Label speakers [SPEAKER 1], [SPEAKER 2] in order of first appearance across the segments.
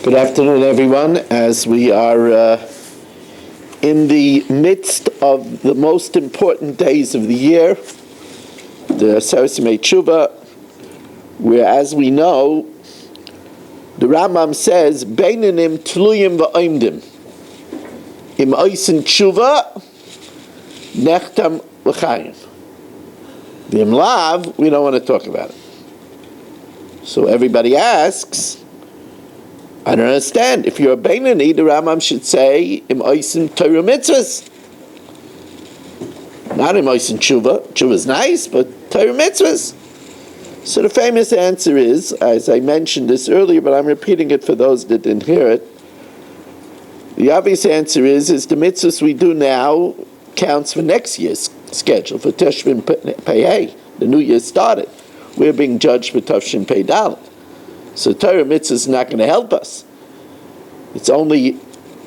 [SPEAKER 1] Good afternoon, everyone. As we are in the midst of the most important days of the year, the Aseret Yemei Tshuva, where, as we know, the Rambam says, "Beinanim tluyim va'oimdim, im oisen tshuva nechtam l'chayim." The imlav, we don't want to talk about it. So everybody asks, I don't understand. If you're a Beinani, the Rambam should say, Im oisim Torah mitzvahs. Not Im oisim tshuva. Tshuva is nice, but Torah mitzvahs. So the famous answer is, as I mentioned this earlier, but I'm repeating it for those that didn't hear it, the obvious answer is the mitzvahs we do now counts for next year's schedule, for Teshuvin Pei. The new year started. We're being judged for Teshuvin Pei Dalet. So Torah mitzvah is not going to help us. It's only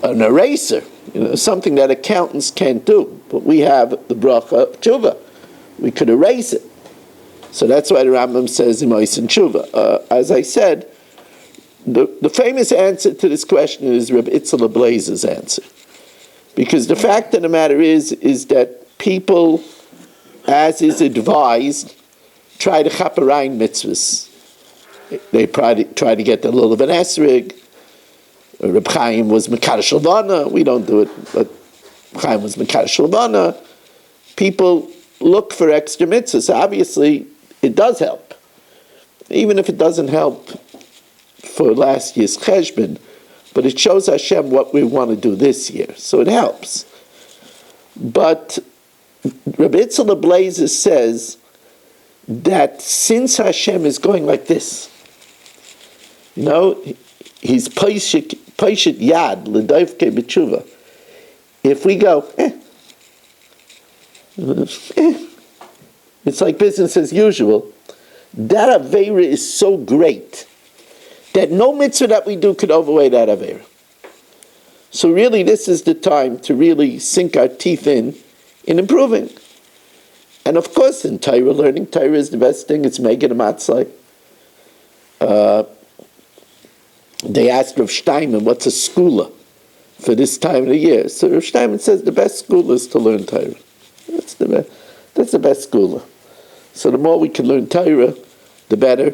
[SPEAKER 1] an eraser, something that accountants can't do. But we have the bracha of tshuva. We could erase it. So that's why the Rambam says Imois and tshuva. As I said, the famous answer to this question is Reb Itzla Blazer's answer. Because the fact of the matter is that people, as is advised, try to chaperein mitzvahs. They try to get a little of an esrig. Reb Chaim was Mekadosh Levana. We don't do it, but Chaim was Mekadosh Levana. People look for extra mitzvahs. Obviously, it does help. Even if it doesn't help for last year's cheshbon, but it shows Hashem what we want to do this year, so it helps. But Rabbi Itzla Blazer says that since Hashem is going like this, he's paishit yad l'dayvke b'tshuva. If we go, it's like business as usual. That avera is so great that no mitzvah that we do could overweigh that avera. So really, this is the time to really sink our teeth in improving. And of course, in Torah, learning Torah is the best thing. It's Megid Matzai. They asked Rav Steinman, what's a skula for this time of the year? So Rav Steinman says the best skula is to learn Torah. That's the best skula. So the more we can learn Torah, the better.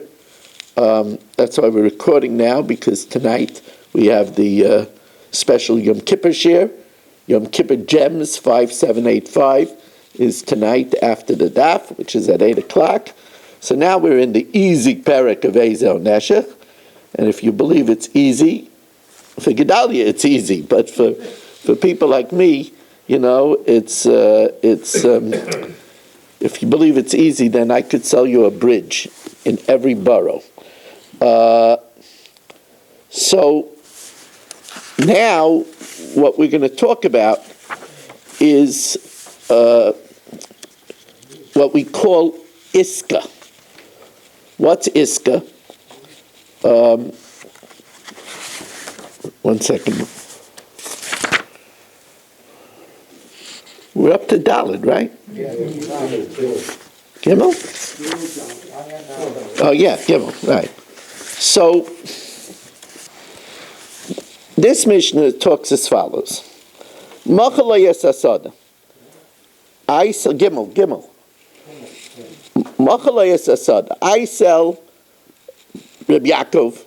[SPEAKER 1] That's why we're recording now, because tonight we have the special Yom Kippur share. Yom Kippur Gems 5785 is tonight after the daf, which is at 8 o'clock. So now we're in the easy parak of Ezel Neshech. And if you believe it's easy, for Gedalia it's easy, but for people like me, it's if you believe it's easy, then I could sell you a bridge in every borough. So now what we're going to talk about is what we call Iska. What's Iska? One second. We're up to Dalet, right? Gimel? Oh yeah, Gimel, right. So this Mishnah talks as follows. Machalayas asada. I sell Gimel. Machalayas asada. I sell Reb Yaakov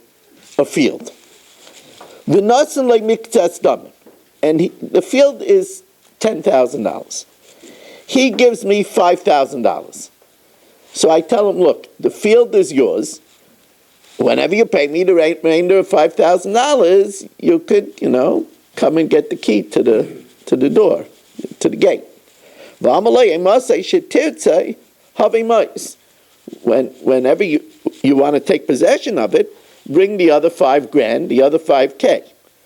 [SPEAKER 1] a field. V'nasan like miktas damin, and the field is $10,000. He gives me $5,000. So I tell him, look, the field is yours. Whenever you pay me the remainder of $5,000, you could, come and get the key to the door, to the gate. Whenever you want to take possession of it, bring the other $5,000, the other $5,000.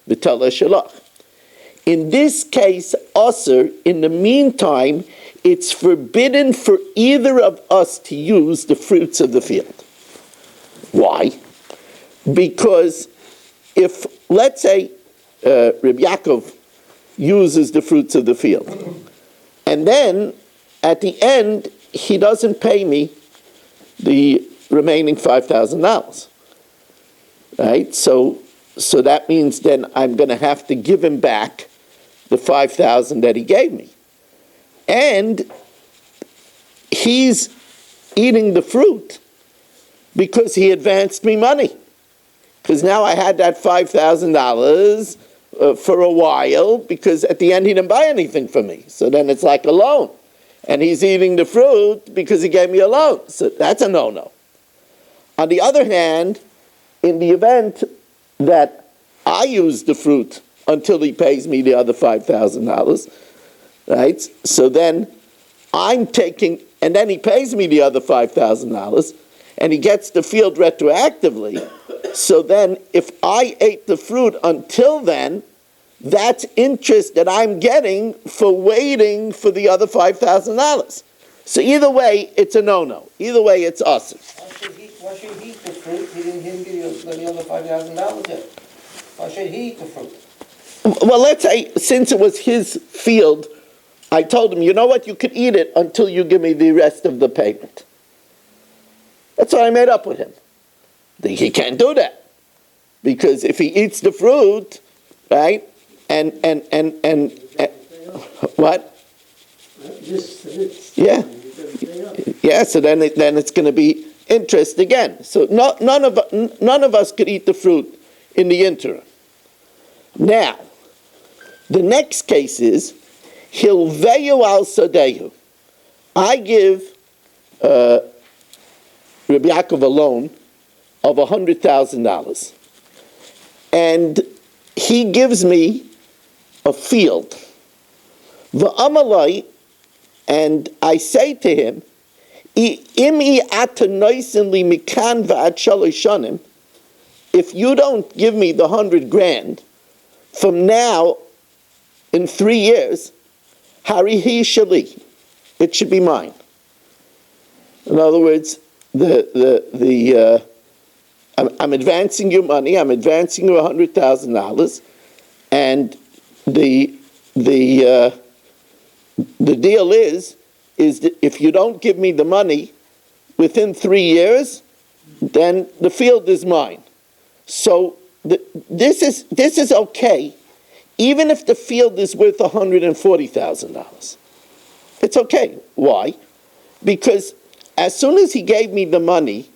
[SPEAKER 1] V'tala shalach. In this case, Aser, in the meantime, it's forbidden for either of us to use the fruits of the field. Why? Because if, let's say, Reb Yaakov uses the fruits of the field, and then at the end, he doesn't pay me the remaining $5,000. Right? So So that means then I'm going to have to give him back the 5,000 that he gave me. And he's eating the fruit because he advanced me money. Because now I had that $5,000 for a while, because at the end he didn't buy anything for me. So then it's like a loan. And he's eating the fruit because he gave me a loan. So that's a no-no. On the other hand, in the event that I use the fruit until he pays me the other $5,000, right? So then I'm taking, and then he pays me the other $5,000, and he gets the field retroactively. So then if I ate the fruit until then, that's interest that I'm getting for waiting for the other $5,000. So either way, it's a no-no. Either way, it's awesome.
[SPEAKER 2] Why should he eat the fruit? He didn't give you the other $5,000 yet. Why should he eat the fruit?
[SPEAKER 1] Well, let's say, since it was his field, I told him, you know what, you could eat it until you give me the rest of the payment. That's what I made up with him. He can't do that. Because if he eats the fruit, right, and what? Yeah. Yeah, so then it's going to be interest again. So none of us could eat the fruit in the interim. Now, the next case is Hilveyu al Sadehu. I give Rabbi Yaakov a loan of $100,000, and he gives me a field. V'amalai, and I say to him, if you don't give me the 100 grand from now in 3 years, harihi shali, it should be mine. In other words, I'm advancing you money. I'm advancing you $100,000, and the deal is that if you don't give me the money within 3 years, then the field is mine. So this is okay, even if the field is worth $140,000. It's okay. Why? Because as soon as he gave me the money,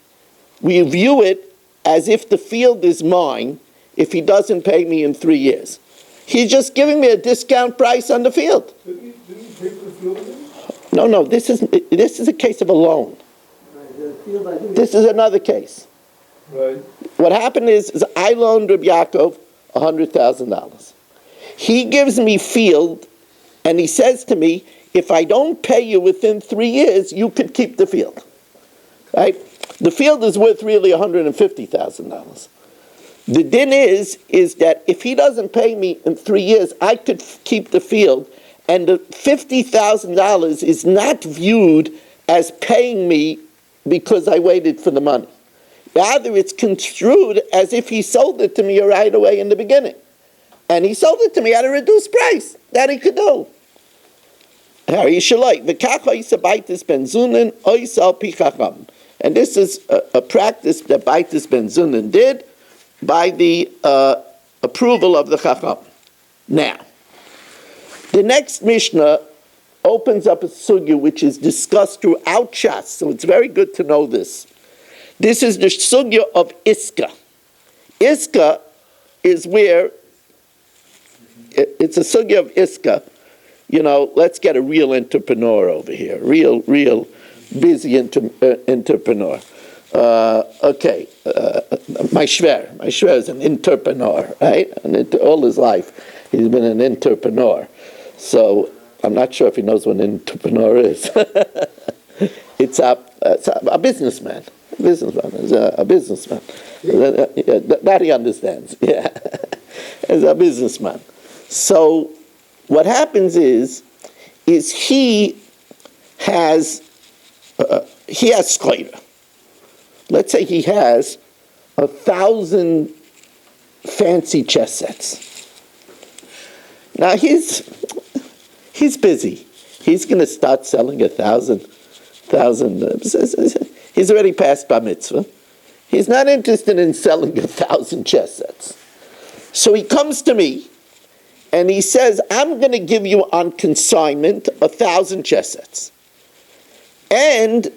[SPEAKER 1] we view it as if the field is mine if he doesn't pay me in 3 years. He's just giving me a discount price on the field.
[SPEAKER 3] Didn't you pay for the field again?
[SPEAKER 1] No, this is a case of a loan.
[SPEAKER 3] Right,
[SPEAKER 1] This is another case.
[SPEAKER 3] right.
[SPEAKER 1] What happened is I loaned Rabbi Yaakov $100,000. He gives me field, and he says to me, if I don't pay you within 3 years, you could keep the field. Right? The field is worth really $150,000. The din is that if he doesn't pay me in 3 years, I could keep the field, and the $50,000 is not viewed as paying me because I waited for the money. Rather, it's construed as if he sold it to me right away in the beginning. And he sold it to me at a reduced price. That he could do. And this is a practice that Baitis Ben Zunin did by the approval of the Chacham. Now, the next Mishnah opens up a sugya which is discussed throughout Shas, so it's very good to know this. This is the sugya of Iska. Iska is where, it's a sugya of Iska. You know, let's get a real entrepreneur over here, real busy entrepreneur. My shver is an entrepreneur, right? And all his life, he's been an entrepreneur. So I'm not sure if he knows what an entrepreneur is. It's a businessman. A businessman. That he understands. Yeah, as a businessman. So what happens is he has schleira. Let's say he has 1,000 fancy chess sets. Now he's busy. He's going to start selling 1,000. He's already passed bar mitzvah. He's not interested in selling 1,000 chess sets. So he comes to me, and he says, I'm going to give you on consignment 1,000 chess sets. And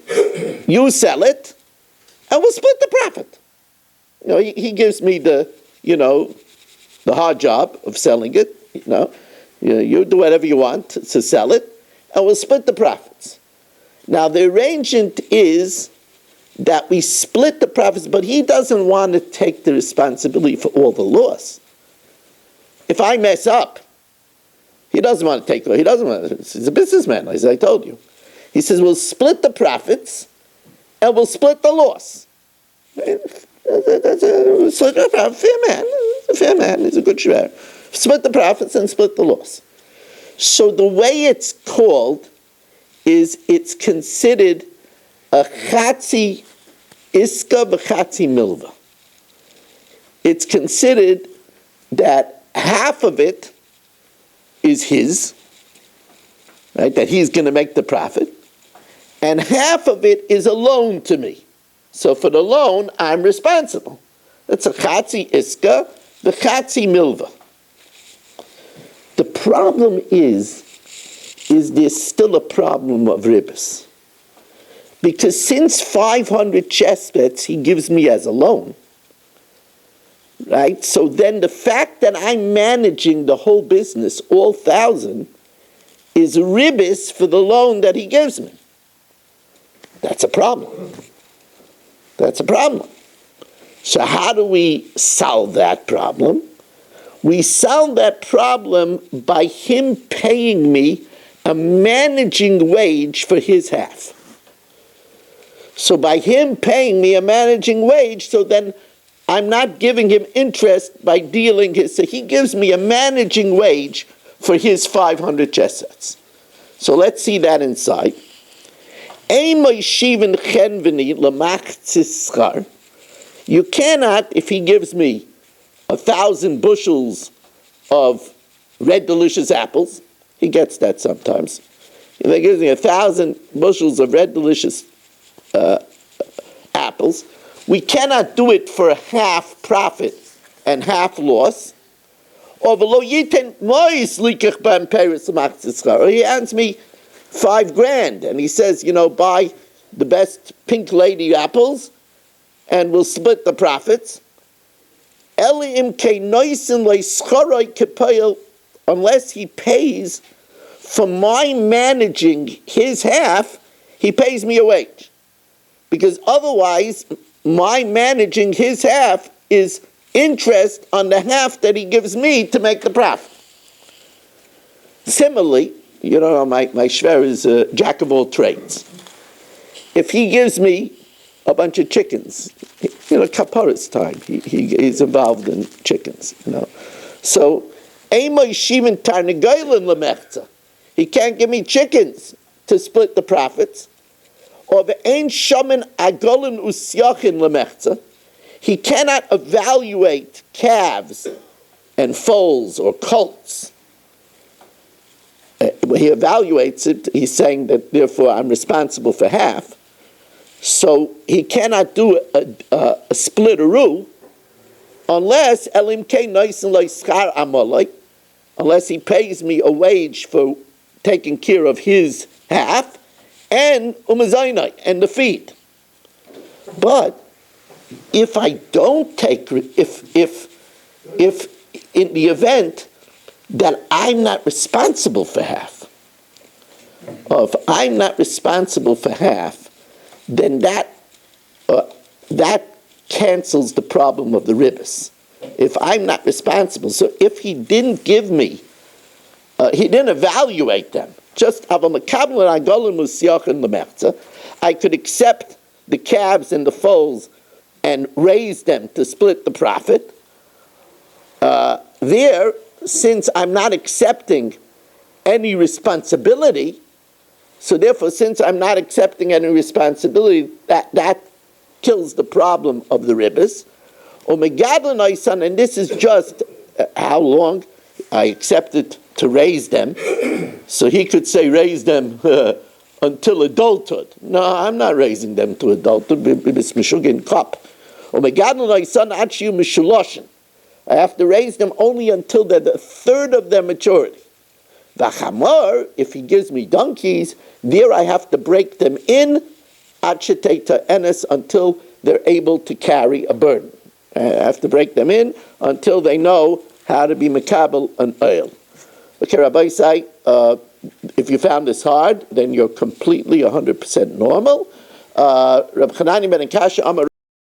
[SPEAKER 1] you sell it, and we'll split the profit. He gives me the hard job of selling it. You do whatever you want to sell it, and we'll split the profits. Now, the arrangement is that we split the profits, but he doesn't want to take the responsibility for all the loss. If I mess up, he doesn't want to take it. He doesn't want to. He's a businessman, as I told you. He says, we'll split the profits, and we'll split the loss. That's a fair man. He's a fair man. He's a good shver. Split the profits and split the loss. So the way it's called is it's considered a chatzi iska v'chatzi milva. It's considered that half of it is his, right? That he's going to make the profit, and half of it is a loan to me. So for the loan, I'm responsible. That's a chatzi iska, the chatzi milva. The problem is there's still a problem of ribbis. Because since 500 chess bets he gives me as a loan, right? So then the fact that I'm managing the whole business, all 1,000, is ribbis for the loan that he gives me. That's a problem. That's a problem. So how do we solve that problem? We solve that problem by him paying me a managing wage for his half. So by him paying me a managing wage, so then I'm not giving him interest by dealing his, so he gives me a managing wage for his 500 chess sets. So let's see that inside. You cannot, if he gives me 1,000 bushels of red delicious apples, he gets that sometimes. If he gives me 1,000 bushels of red delicious apples, we cannot do it for half profit and half loss. Or he hands me $5,000 and he says, buy the best pink lady apples and we'll split the profits. Unless he pays for my managing his half, he pays me a wage. Because otherwise, my managing his half is interest on the half that he gives me to make the profit. Similarly, my shver is a jack of all trades. If he gives me a bunch of chickens, kaparas time, he's involved in chickens, So, he can't give me chickens to split the profits. Or he cannot evaluate calves and foals or colts. When he evaluates it, he's saying that therefore I'm responsible for half. So he cannot do a splitteroo unless he pays me a wage for taking care of his half and and the feed. But if I don't take, if in the event that I'm not responsible for half, or if I'm not responsible for half, then that cancels the problem of the ribbis. If I'm not responsible, so if he didn't give me, he didn't evaluate them, just I could accept the calves and the foals and raise them to split the profit. Since I'm not accepting any responsibility, so therefore, since I'm not accepting any responsibility, that kills the problem of the ribbis. And this is just how long I accepted to raise them. So he could say raise them until adulthood. No, I'm not raising them to adulthood. I have to raise them only until they're the third of their maturity. V'chamor, if he gives me donkeys, there I have to break them in acheteta enes until they're able to carry a burden. I have to break them in until they know how to be mekabel an oil. Okay, Rabbi say, if you found this hard, then you're completely 100% normal. Reb Chanani ben Kasha Amar